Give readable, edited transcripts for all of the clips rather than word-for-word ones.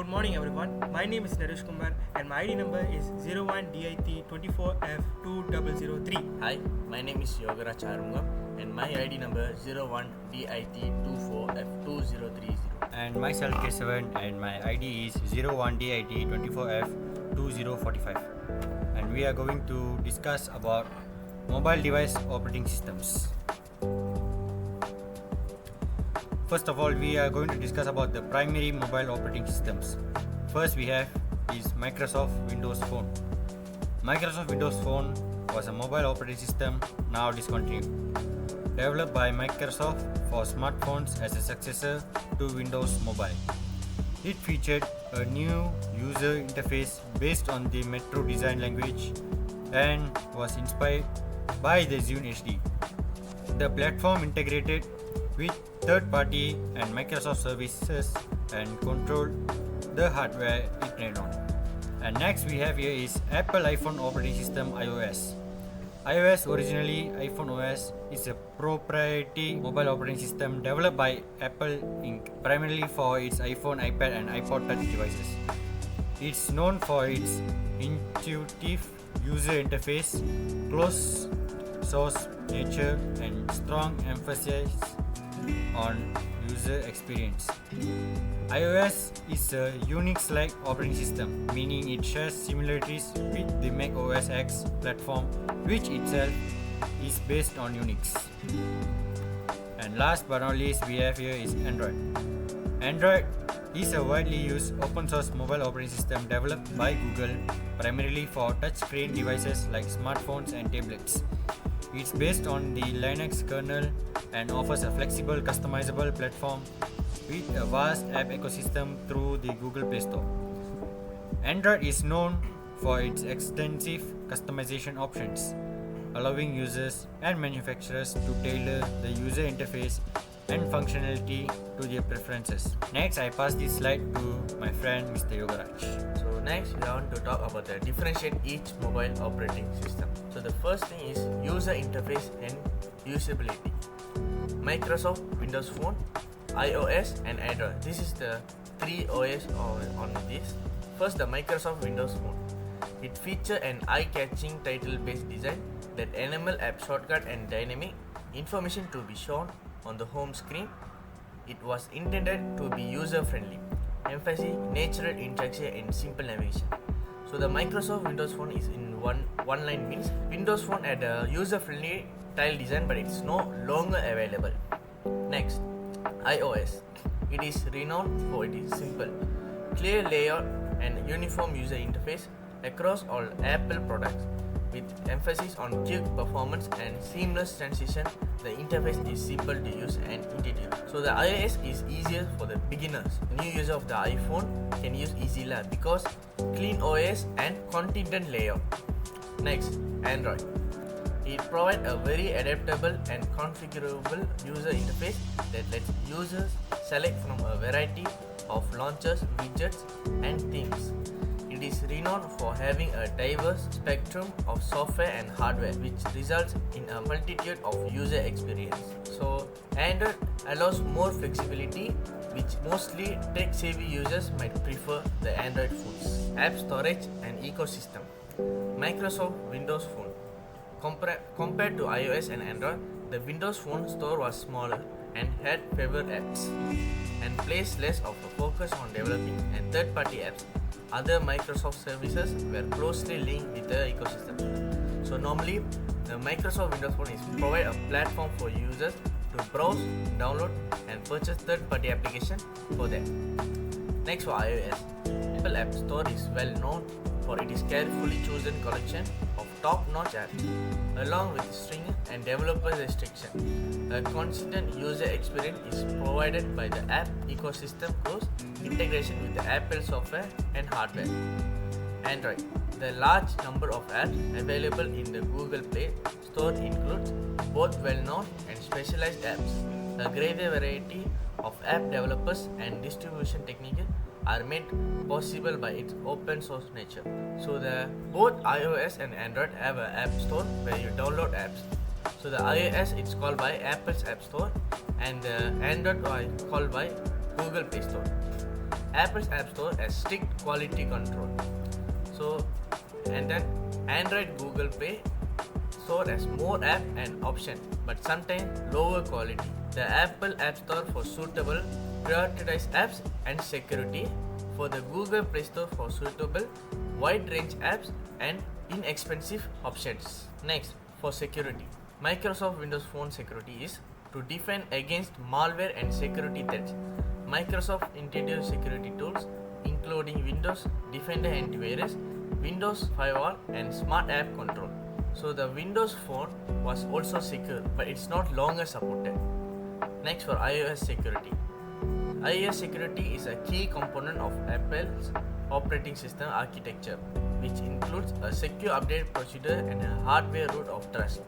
Good morning everyone. My name is Naresh Kumar and my ID number is 01DIT24F2003. Hi, my name is Yogaraj Arungam and my ID number 01DIT24F2030. And myself Kesavan and my ID is 01DIT24F2045. And we are going to discuss about mobile device operating systems. First of all, we are going to discuss about the primary mobile operating systems. First we have is Microsoft Windows Phone. Microsoft Windows Phone was a mobile operating system now discontinued. Developed by Microsoft for smartphones as a successor to Windows Mobile. It featured a new user interface based on the Metro design language and was inspired by the Zune HD. The platform integrated with third-party and Microsoft services and controlled the hardware it ran on. And next we have here is Apple iPhone operating system iOS. iOS, originally iPhone OS, is a proprietary mobile operating system developed by Apple Inc. primarily for its iPhone, iPad and iPod Touch devices. It's known for its intuitive user interface, closed source nature and strong emphasis on user experience. iOS is a Unix-like operating system, meaning it shares similarities with the Mac OS X platform, which itself is based on Unix. And last but not least, we have here is Android. Android is a widely used open source mobile operating system developed by Google primarily for touchscreen devices like smartphones and tablets. It's based on the Linux kernel and offers a flexible, customizable platform with a vast app ecosystem through the Google Play Store. Android is known for its extensive customization options, allowing users and manufacturers to tailor the user interface and functionality to their preferences. Next, I pass this slide to my friend Mr. Yogaraj. So next we want to talk about the differentiate each mobile operating system. So the first thing is user interface and usability. Microsoft Windows Phone, iOS and Android. This is the three OS on this. First, the Microsoft Windows Phone. It features an eye-catching title-based design that enable app shortcut and dynamic information to be shown on the home screen. It was intended to be user-friendly, emphasizing natural interaction and simple navigation. So the Microsoft Windows Phone is in one line means Windows Phone had a user-friendly tile design, but it's no longer available. Next, iOS. It is renowned for its simple, clear layout and uniform user interface across all Apple products. With emphasis on quick performance and seamless transition, the interface is simple to use and intuitive. So the iOS is easier for the beginners. New user of the iPhone can use EasyLab because clean OS and content layout. Next, Android. It provides a very adaptable and configurable user interface that lets users select from a variety of launchers, widgets, and themes. It is renowned for having a diverse spectrum of software and hardware, which results in a multitude of user experience. So, Android allows more flexibility, which mostly tech-savvy users might prefer the Android phones. App storage and ecosystem. Microsoft Windows Phone. Compared to iOS and Android, the Windows Phone store was smaller and had fewer apps, and placed less of a focus on developing and third-party apps. Other Microsoft services were closely linked with the ecosystem. So normally, the Microsoft Windows Phone is provide a platform for users to browse, download, and purchase third-party applications for them. Next, for iOS, Apple App Store is well known for its carefully chosen collection of top-notch apps, along with string and developer restriction. A consistent user experience is provided by the app ecosystem close integration with the Apple software and hardware. Android. The large number of apps available in the Google Play Store includes both well-known and specialized apps. A greater variety of app developers and distribution techniques are made possible by its open source nature. So both iOS and Android have an app store where you download apps. So the iOS it's called by Apple's App Store and the Android is called by Google Play Store. Apple's App Store has strict quality control. So, and then Android Google Play Store has more app and option, but sometimes lower quality. The Apple App Store for suitable prioritized apps and security. For the Google Play Store for suitable wide range apps and inexpensive options. Next, for security. Microsoft Windows Phone security is to defend against malware and security threats. Microsoft introduced security tools including Windows Defender Antivirus, Windows Firewall, and Smart App Control. So the Windows Phone was also secure, but it's not longer supported. Next, for iOS security. iOS security is a key component of Apple's operating system architecture, which includes a secure update procedure and a hardware root of trust.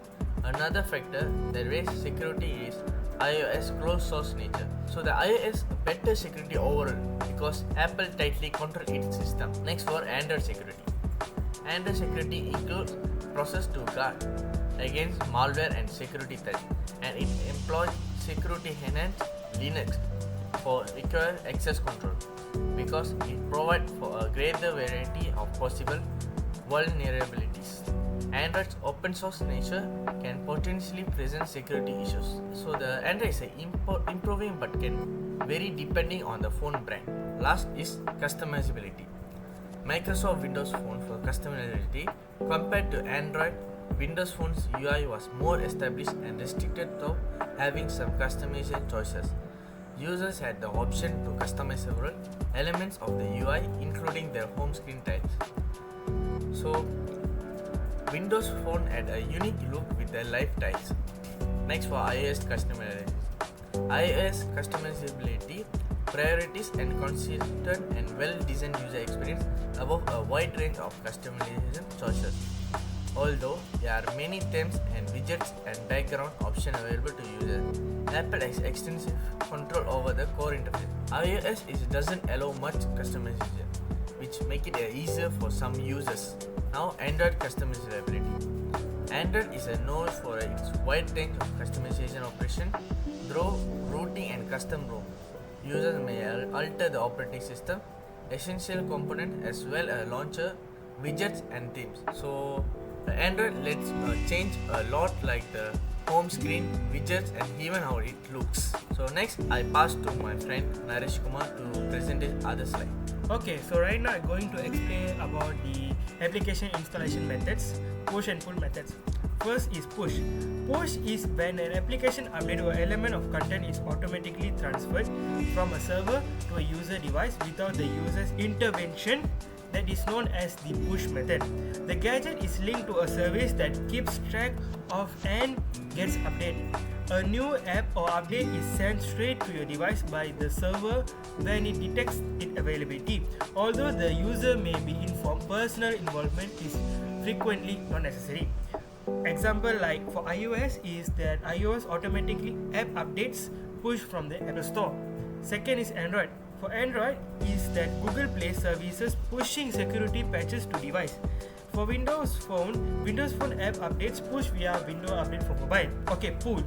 Another factor that raises security is iOS closed source nature. So the iOS better security overall because Apple tightly controls its system. Next, for Android security. Android security includes process to guard against malware and security threats, and it employs security enhanced Linux for required access control because it provides for a greater variety of possible vulnerabilities. Android's open source nature can potentially present security issues. So the Android is improving but can vary depending on the phone brand. Last is customizability. Microsoft Windows Phone for customizability compared to Android, Windows Phone's UI was more established and restricted to having some customization choices. Users had the option to customize several elements of the UI, including their home screen tiles. So, Windows Phone had a unique look with the live tiles. Next, for iOS customizability. iOS customizability priorities and consistent and well-designed user experience above a wide range of customization choices. Although there are many themes and widgets and background options available to users, Apple has extensive control over the core interface. iOS doesn't allow much customization, which make it easier for some users. Now, Android customizability. Android is known for its wide range of customization operation through routing and custom ROM. Users may alter the operating system, essential component as well as launcher, widgets and themes. So Android lets change a lot like the home screen, widgets and even how it looks. So next I pass to my friend Naresh Kumar to present his other slide. Okay, so right now I'm going to explain about the application installation methods, push and pull methods. First is push. Push is when an application update or element of content is automatically transferred from a server to a user device without the user's intervention. That is known as the push method. The gadget is linked to a service that keeps track of and gets updated. A new app or update is sent straight to your device by the server when it detects its availability. Although the user may be informed, personal involvement is frequently not necessary. Example like for iOS is that iOS automatically app updates push from the Apple Store. Second is Android. For Android is that Google Play services pushing security patches to device. For Windows Phone app updates push via Windows Update for mobile. Okay, pull.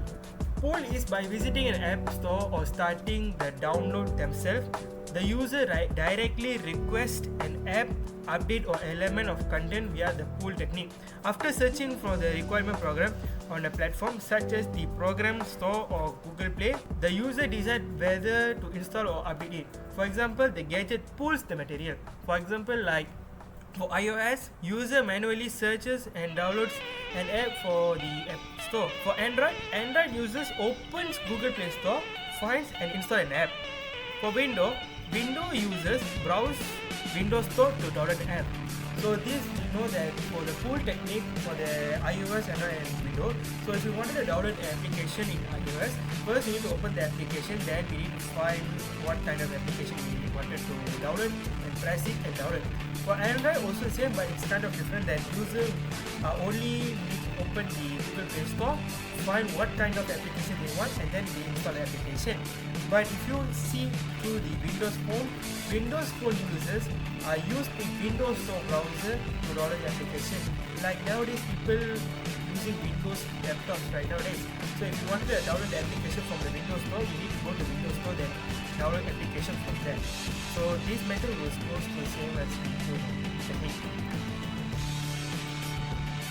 Pull is by visiting an app store or starting the download themselves. The user directly requests an app update or element of content via the pull technique. After searching for the requirement program on a platform such as the program store or Google Play, the user decides whether to install or update it. For example, the gadget pulls the material. For example, like for iOS, user manually searches and downloads an app for the App Store. For Android users opens Google Play Store, finds and install an app. For Windows users browse Windows Store to download the app. So this we know that for the pull technique for the iOS, Android and Windows. So if you wanted to download an application in iOS, first you need to open the application, then we need to find what kind of application we wanted to download and press it and download. For Android also the same, but it's kind of different that user only need to open the Google Play Store, find what kind of application they want and then they install the application. But if you see through the Windows Phone users use the Windows Store browser to download the application. Like nowadays people using Windows laptops right nowadays. So if you wanted to download the application from the Windows Store, you need to go to Windows Store, then download application from there. So this method was close to the same as video technique.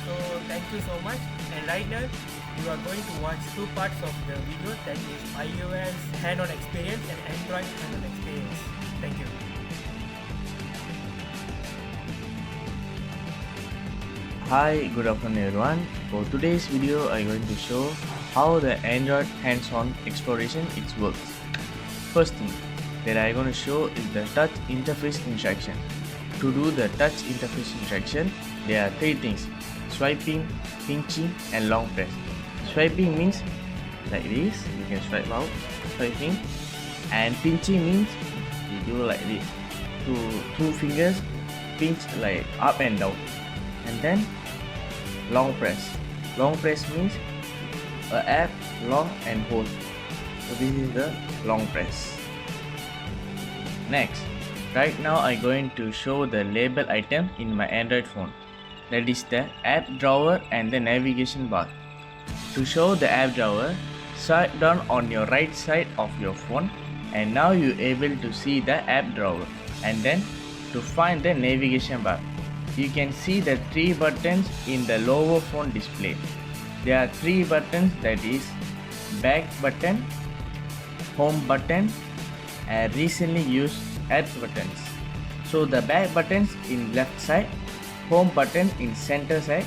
So thank you so much, and right now you are going to watch two parts of the video, that is iOS hand-on experience and Android hand-on experience. Thank you. Hi, good afternoon everyone. For today's video, I'm going to show how the Android hands-on exploration works. First thing that I'm going to show is the touch interface instruction. To do the touch interface instruction, there are three things: swiping, pinching, and long press. Swiping means like this, you can swipe out, swiping, and pinching means you do like this. Two fingers pinch like up and down, and then long press. Long press means a app long and hold. So this is the long press. Next, right now I'm going to show the label item in my Android phone. That is the app drawer and the navigation bar. To show the app drawer, swipe down on your right side of your phone, and now you're able to see the app drawer. And then to find the navigation bar, you can see the three buttons in the lower phone display. There are three buttons, that is back button, home button, and recently used apps buttons. So the back buttons in left side, home button in center side,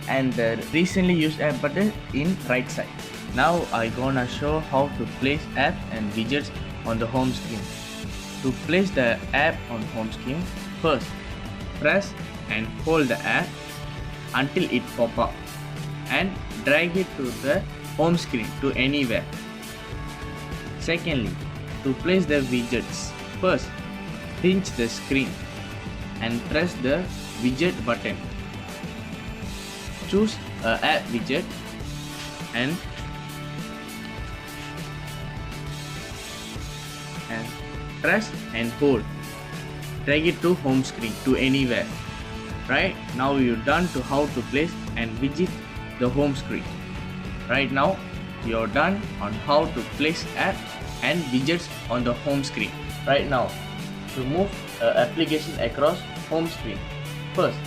and the recently used app button in right side. Now I'm gonna show how to place apps and widgets on the home screen. To place the app on home screen, first press and hold the app until it pop up and drag it to the home screen to anywhere. Secondly, to place the widgets, first pinch the screen and press the widget button. Choose a app widget and press and hold. Drag it to home screen to anywhere. Right now you're done to how to place and widget the home screen. Right now you're done on how to place apps and widgets on the home screen. Right now, to move an application across home screen, first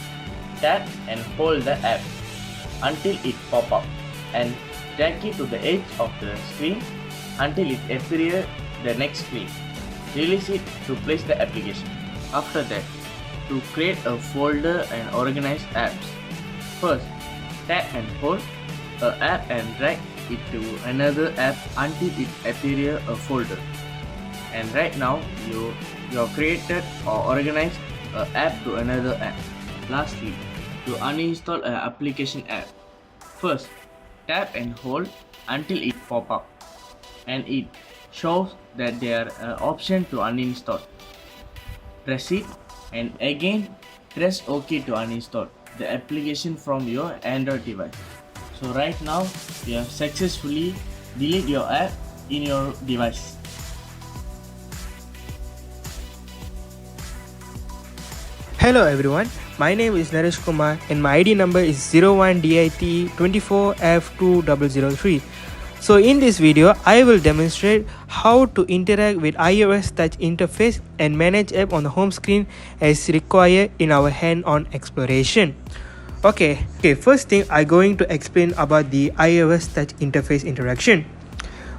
tap and hold the app until it pop up and drag it to the edge of the screen until it appears the next screen. Release it to place the application. After that, to create a folder and organize apps, first tap and hold an app and drag it to another app until it appears a folder. And right now you have created or organized an app to another app. Lastly, to uninstall an application app, first tap and hold until it pop up and it shows that there are an option to uninstall. Press it and again press OK to uninstall the application from your Android device. So right now you have successfully deleted your app in your device. Hello everyone, my name is Naresh Kumar and my ID number is 01DIT24F2003. So in this video, I will demonstrate how to interact with iOS touch interface and manage app on the home screen as required in our hand-on exploration. Okay, first thing I'm going to explain about the iOS touch interface interaction.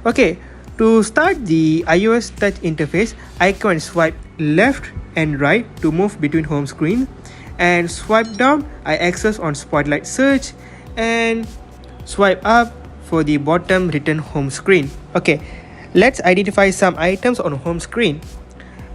Okay, to start the iOS touch interface, I can swipe left and right to move between home screen, and swipe down I access on Spotlight search, and swipe up for the bottom written home screen. Okay, let's identify some items on home screen.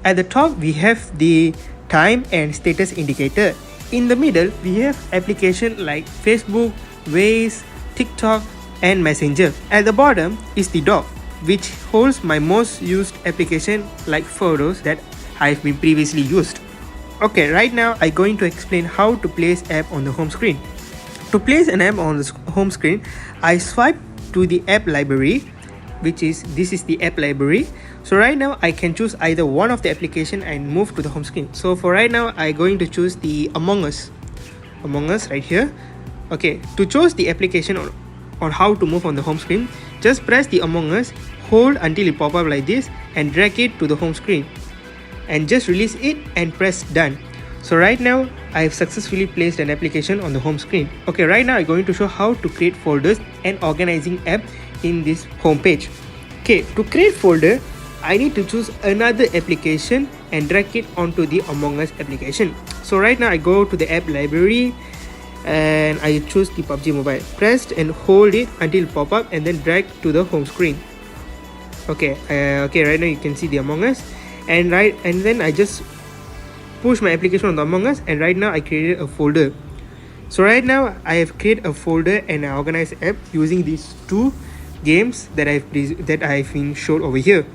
At the top we have the time and status indicator. In the middle we have application like Facebook, Waze, TikTok and Messenger. At the bottom is the dock, which holds my most used application like photos that I've been previously used. Okay, right now I'm going to explain how to place app on the home screen. To place an app on the home screen, I swipe to the app library, this is the app library. So right now I can choose either one of the application and move to the home screen. So for right now I'm going to choose the Among Us right here. Okay, to choose the application on how to move on the home screen, just press the Among Us, hold until it pop up like this and drag it to the home screen and just release it and press done. So right now I have successfully placed an application on the home screen. Okay, right now I'm going to show how to create folders and organizing app in this home page. Okay, to create folder, I need to choose another application and drag it onto the Among Us application. So right now I go to the app library and I choose the PUBG Mobile. Press and hold it until it pop up and then drag to the home screen. Okay, right now you can see the Among Us, and then I just push my application on the Among Us, and right now I created a folder. So right now I have created a folder and an organized app using these two games that I've been showed over here.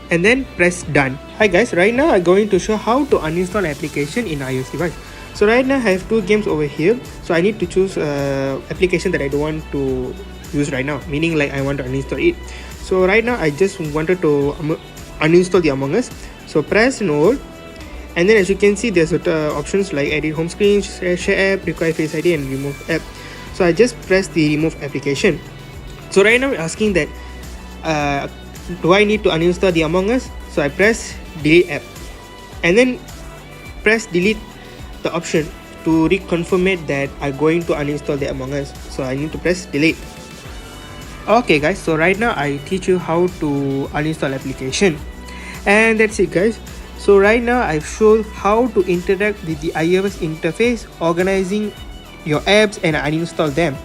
And then press done. Hi guys, right now I'm going to show how to uninstall application in iOS device. So right now I have two games over here, so I need to choose application that I don't want to use right now, meaning like I want to uninstall it. So right now I just wanted to uninstall the Among Us. So press and hold, and then as you can see there's options like edit home screen, share app, require face ID and remove app. So I just press the remove application. So right now I'm asking that do I need to uninstall the Among Us? So I press delete app and then press delete the option to reconfirm it that I'm going to uninstall the Among Us. So I need to press delete. Okay guys, so right now I teach you how to uninstall application, and that's it guys. So right now I've shown how to interact with the iOS interface, organizing your apps and uninstall them.